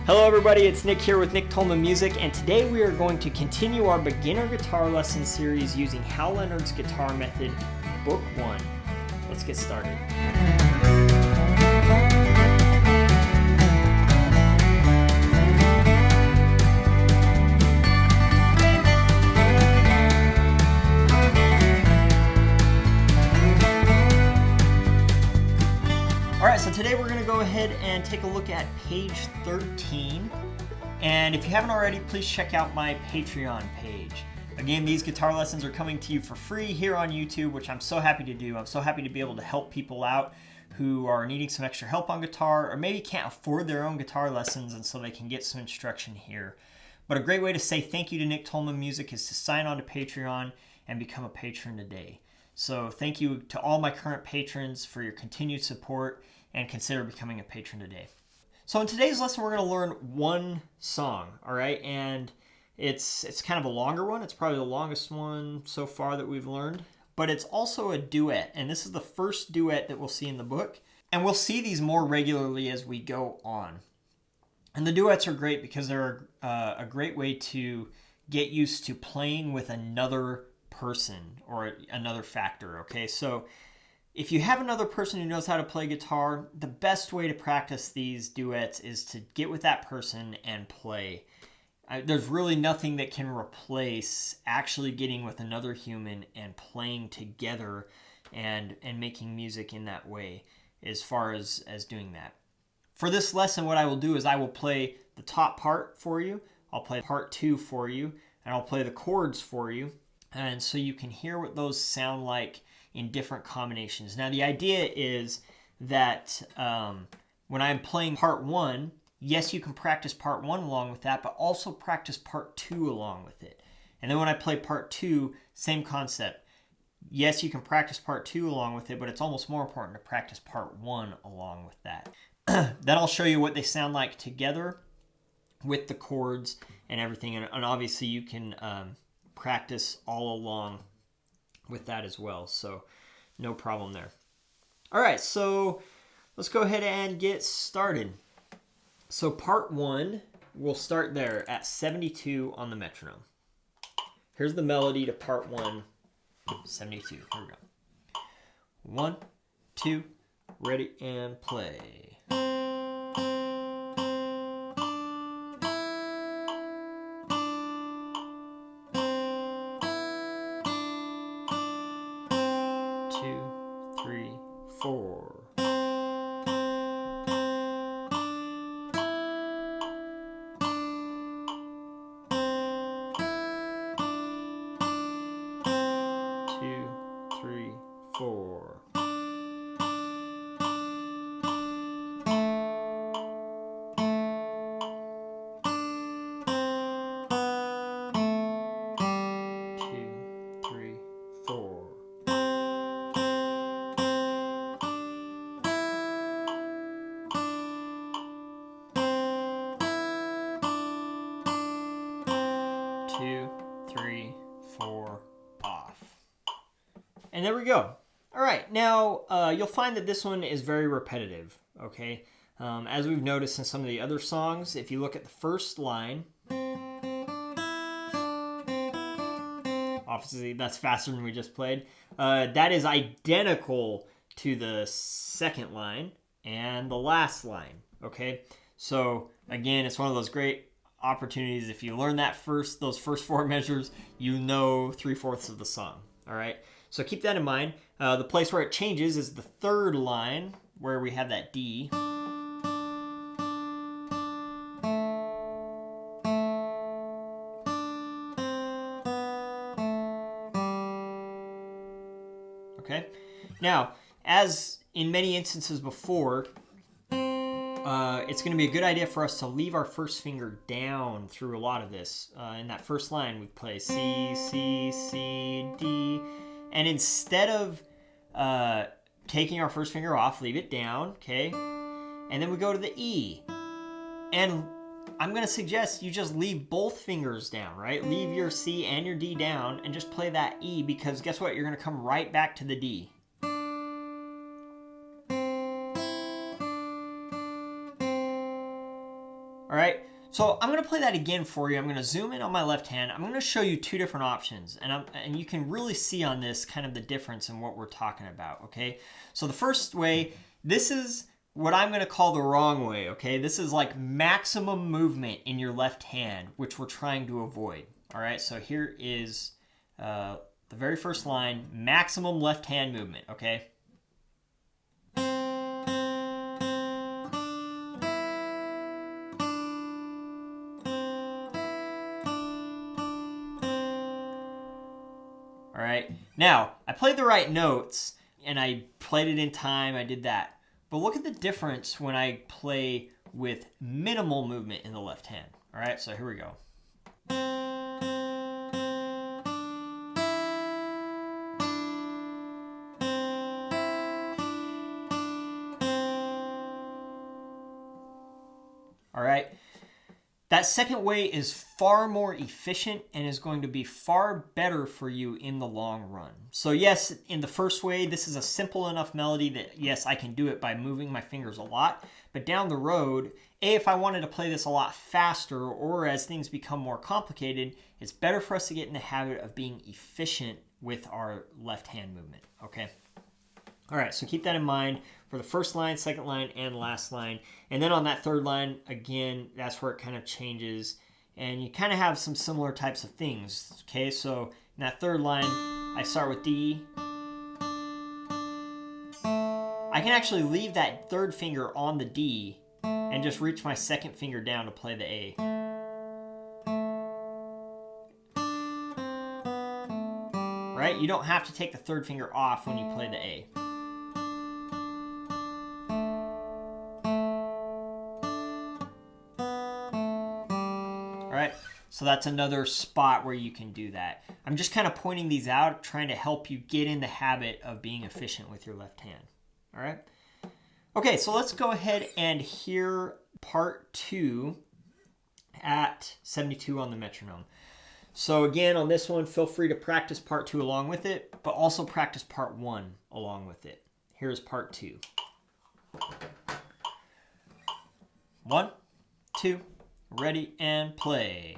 Hello everybody, it's Nick here with Nick Tolman Music, and today we are going to continue our beginner guitar lesson series using Hal Leonard's Guitar Method, Book 1. Let's get started. Alright, so today we're going to go ahead and take a look at page 13. And if you haven't already, please check out my Patreon page. Again, these guitar lessons are coming to you for free here on YouTube, which I'm so happy to do. I'm so happy to be able to help people out who are needing some extra help on guitar or maybe can't afford their own guitar lessons, and so they can get some instruction here. But a great way to say thank you to Nick Tolman Music is to sign on to Patreon and become a patron today. So thank you to all my current patrons for your continued support, and consider becoming a patron today. So in today's lesson, we're going to learn one song, all right? And it's kind of a longer one. It's probably the longest one so far that we've learned, but it's also a duet, and this is the first duet that we'll see in the book, and we'll see these more regularly as we go on. And the duets are great because they're a great way to get used to playing with another person or another factor, okay? So if you have another person who knows how to play guitar, the best way to practice these duets is to get with that person and play. There's really nothing that can replace actually getting with another human and playing together and making music in that way as far as doing that. For this lesson, what I will do is I will play the top part for you, I'll play part 2 for you, and I'll play the chords for you. And so you can hear what those sound like in different combinations. Now the idea is that when I'm playing part 1, yes, you can practice part 1 along with that, but also practice part 2 along with it. And then when I play part 2, same concept. Yes, you can practice part 2 along with it, but it's almost more important to practice part 1 along with that. Then I'll show you what they sound like together with the chords and everything. And obviously you can practice all along with that as well, so no problem there. All right, so let's go ahead and get started. So part 1, we'll start there at 72 on the metronome. Here's the melody to part 1, 72. Here we go. 1, 2, ready and play. 2, 3, 4. 2, 3, 4. 2, 3, 4. 2, 3, 4, off. And there we go. All right, now you'll find that this one is very repetitive, okay? As we've noticed in some of the other songs, if you look at the first line, obviously that's faster than we just played, that is identical to the second line and the last line, okay? So again, it's one of those great opportunities. If you learn those first 4 measures, you know 3/4 of the song. All right, so keep that in mind. The place where it changes is the third line where we have that D. Okay, now as in many instances before, it's going to be a good idea for us to leave our first finger down through a lot of this. In that first line, we play C, C, C, D. And instead of taking our first finger off, leave it down, okay? And then we go to the E. And I'm going to suggest you just leave both fingers down, right? Leave your C and your D down and just play that E, because guess what? You're going to come right back to the D. All right, so I'm gonna play that again for you. I'm gonna zoom in on my left hand. I'm gonna show you two different options, and you can really see on this kind of the difference in what we're talking about, okay? So the first way, this is what I'm gonna call the wrong way, okay? This is like maximum movement in your left hand, which we're trying to avoid, all right? So here is the very first line, maximum left hand movement, okay? All right, now I played the right notes and I played it in time, I did that. But look at the difference when I play with minimal movement in the left hand. All right, so here we go. All right. That second way is far more efficient and is going to be far better for you in the long run. So yes, in the first way, this is a simple enough melody that yes, I can do it by moving my fingers a lot. But down the road, if I wanted to play this a lot faster or as things become more complicated, it's better for us to get in the habit of being efficient with our left hand movement, okay? All right, so keep that in mind for the first line, second line, and last line. And then on that third line, again, that's where it kind of changes. And you kind of have some similar types of things, okay? So in that third line, I start with D. I can actually leave that third finger on the D and just reach my second finger down to play the A. Right? You don't have to take the third finger off when you play the A. So that's another spot where you can do that. I'm just kind of pointing these out, trying to help you get in the habit of being efficient with your left hand. All right? Okay, so let's go ahead and hear part 2 at 72 on the metronome. So again, on this one, feel free to practice part 2 along with it, but also practice part 1 along with it. Here's part 2. 1, 2, ready, and play.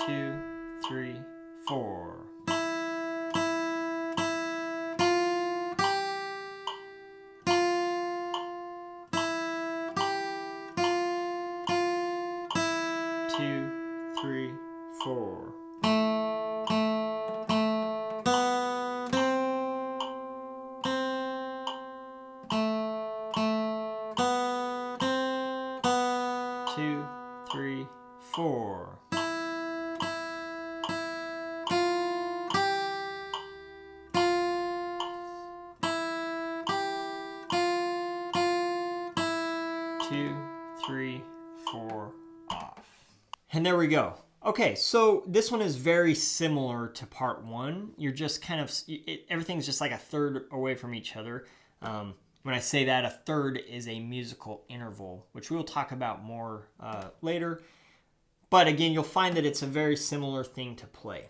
2, 3, 4. 2, 3, 4. 2, 3, 4. 2, 3, 4, off. And there we go. Okay, so this one is very similar to part 1. You're just kind of, everything's just like a third away from each other. When I say that, a third is a musical interval, which we'll talk about more later. But again, you'll find that it's a very similar thing to play.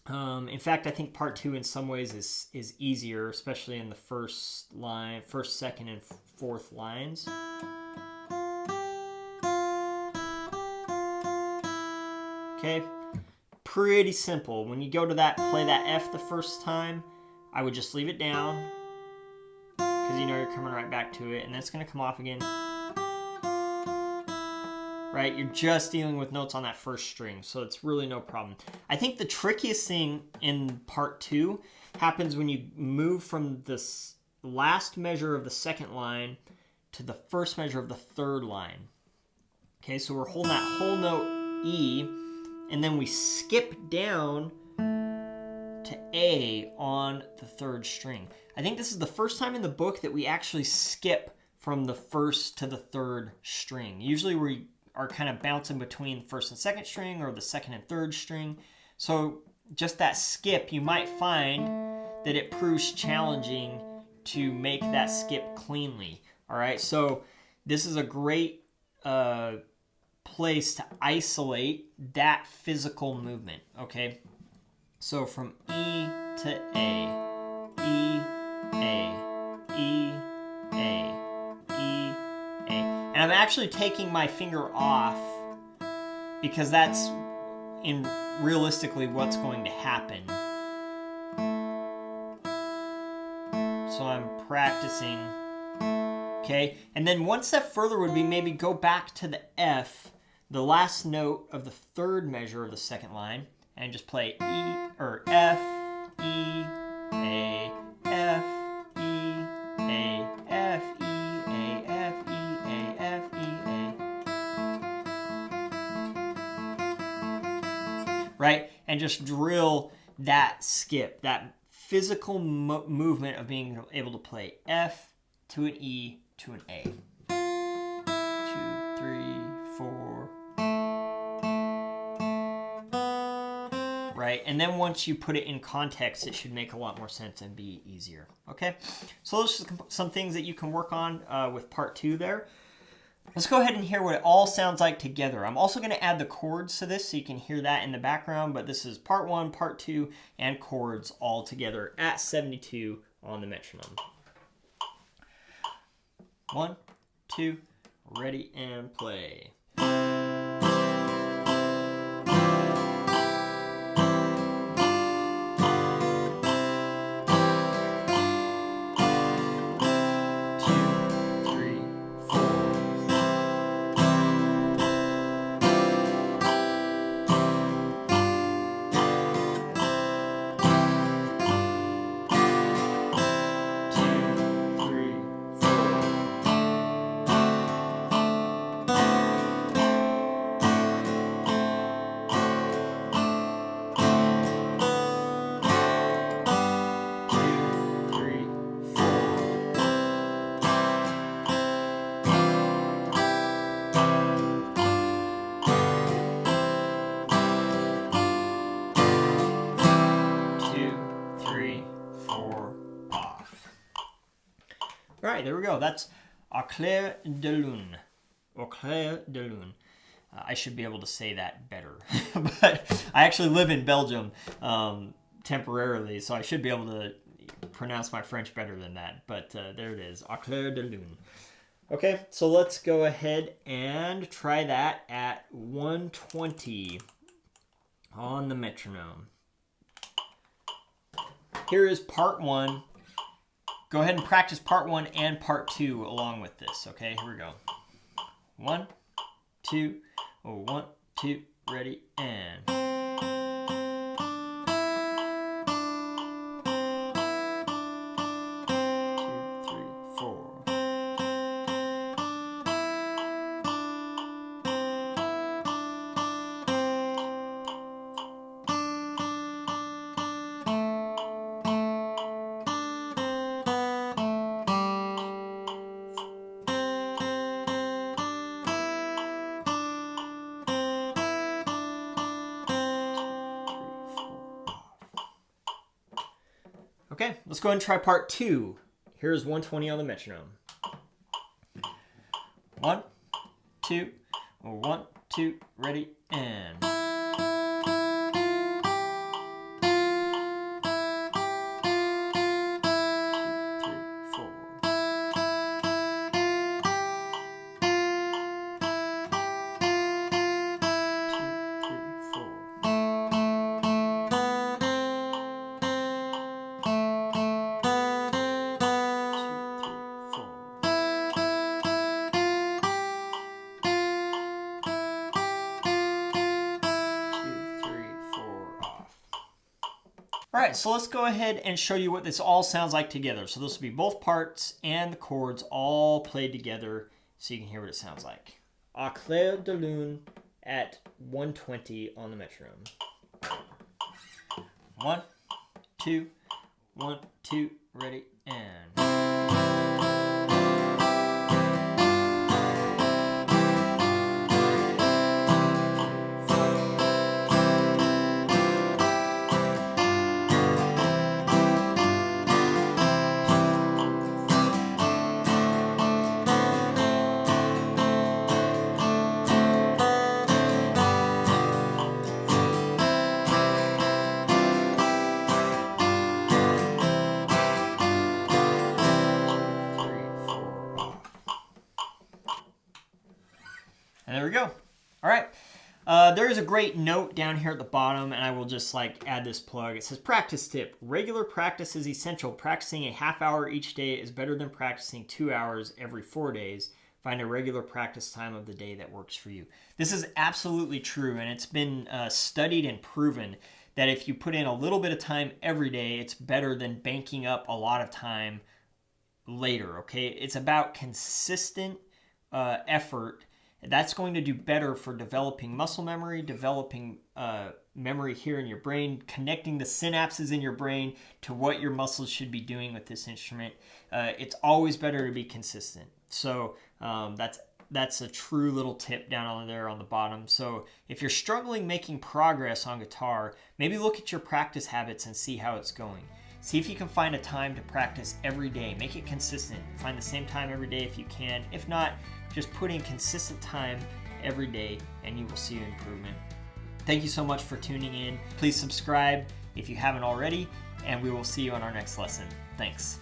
In fact, I think part 2 in some ways is easier, especially in the first line, first, second, and fourth lines. Okay, pretty simple. When you go to that, play that F the first time, I would just leave it down because you know you're coming right back to it, and then it's going to come off again. Right, you're just dealing with notes on that first string, so it's really no problem. I think the trickiest thing in part 2 happens when you move from this last measure of the second line to the first measure of the third line. Okay, so we're holding that whole note E, and then we skip down to A on the third string. I think this is the first time in the book that we actually skip from the first to the third string. Usually we are kind of bouncing between first and second string or the second and third string. So just that skip, you might find that it proves challenging to make that skip cleanly. All right, so this is a great place to isolate that physical movement, okay? So from E to A, E, A, E, A, E, A. And I'm actually taking my finger off because that's realistically what's going to happen. So I'm practicing. Okay, and then one step further would be maybe go back to the F, the last note of the third measure of the second line, and just play E or F, E, A, F, E, A, F, E, A, F, E, A, F, E, A. Right? And just drill that skip, that physical movement of being able to play F to an E to an A. 2, 3, 4. Right? And then once you put it in context, it should make a lot more sense and be easier. Okay? So those are some things that you can work on with part 2 there. Let's go ahead and hear what it all sounds like together. I'm also going to add the chords to this so you can hear that in the background, but this is part 1, part 2, and chords all together at 72 on the metronome. 1, 2, ready, and play. 3, 4, off. All right, there we go. That's Clair De La Lune, or Clair De La Lune. I should be able to say that better, but I actually live in Belgium temporarily, so I should be able to pronounce my French better than that. But there it is, Clair De La Lune. Okay, so let's go ahead and try that at 120 on the metronome. Here is part 1. Go ahead and practice part 1 and part 2 along with this, okay? Here we go. 1, 2, 1, 2, ready, and... 2, 3, 4. Okay, let's go ahead and try part 2. Here's 120 on the metronome. 1, 2, 1, 2, ready, and... 2, 3, 4, off. All right, so let's go ahead and show you what this all sounds like together. So this will be both parts and the chords all played together so you can hear what it sounds like. Clair De La Lune at 120 on the metronome. 1, 2, 1, 2, ready, and... we go. All right. There is a great note down here at the bottom, and I will just add this plug. It says, practice tip. Regular practice is essential. Practicing a half hour each day is better than practicing 2 hours every 4 days. Find a regular practice time of the day that works for you. This is absolutely true, and it's been studied and proven that if you put in a little bit of time every day, it's better than banking up a lot of time later, okay? It's about consistent effort. That's going to do better for developing muscle memory, developing memory here in your brain, connecting the synapses in your brain to what your muscles should be doing with this instrument. It's always better to be consistent. So that's a true little tip down on there on the bottom. So if you're struggling making progress on guitar, maybe look at your practice habits and see how it's going. See if you can find a time to practice every day. Make it consistent. Find the same time every day if you can. If not, just put in consistent time every day and you will see an improvement. Thank you so much for tuning in. Please subscribe if you haven't already, and we will see you on our next lesson. Thanks.